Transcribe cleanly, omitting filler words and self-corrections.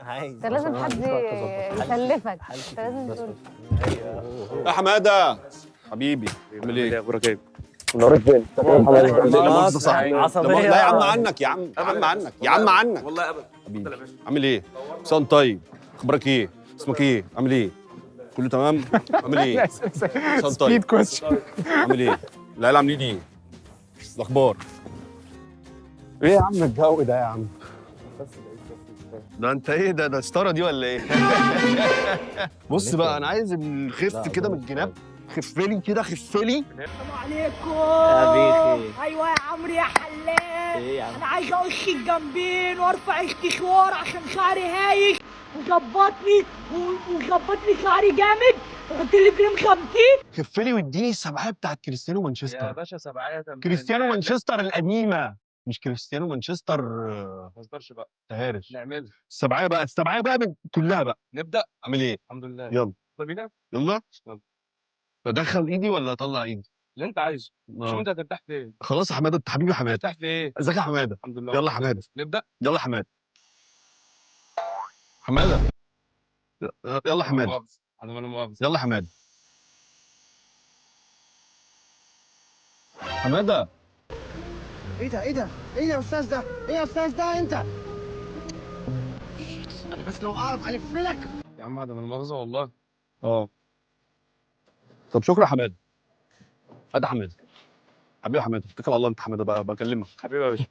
عايز انت لازم حد يسلفك، انت لازم تقول. يا حماده حبيبي عامل ايه؟ اخبارك ايه؟ نورك فين؟ لا مؤاخذة صح عصبية. لا يا عم عنك يا عم يا عم عنك والله ابدا. حبيبي عامل ايه؟ سان طيب اخبارك ايه؟ اسمك ايه؟ عامل ايه؟ كله تمام؟ عامل ايه؟ سان طيب عامل ايه؟ العيال عاملين ايه؟ الاخبار ايه يا عم الجو ده يا عم؟ ده انت ايه ده ستاره دي ولا ايه؟ بص بقى انا عايز الخف كده من الجناب خفلي كده خفلي. السلام عليكم يا بيخي. ايوه يا عمرو يا حلاق. ايه يا عم؟ انا عايز اقص الجنبين وارفع استشوار عشان شعري هايش وظبطني شعري جامد. قلت لي كريم خمسين. خفلي واديني السبعيه بتاعت كريستيانو يا مانشستر. باشا سبعية تمام. كريستيانو مانشستر القديمه مش كريستيانو مانشستر ما تهزرش بقى. تهارش. نعمل السبعيه بقى كلها بقى. نبدا. اعمل ايه؟ الحمد لله. يلا يلا بينا. يلا يلا. ادخل ايدي ولا اطلع ايدي؟ اللي انت عايزه. شوف انت هترتاح في ايه؟ خلاص يا حماده انت حبيبي حماده. هترتاح في ايه؟ ازيك يا حماده؟ الحمد لله. يلا حماده نبدا. يلا حماده حماده يلا حماده انا ولا مؤاخذة. يلا حماده حماده ايه ده يا استاذ ده؟ ايه يا استاذ ده انت؟ انا بس لو اعرف الف لك. يا عم ده ولا مؤاخذة والله. اه طب شكرا يا حماده. ادي حماده حبيبي حماده اتكل على الله انت حماده بقى بكلمك حبيبي يا باشا.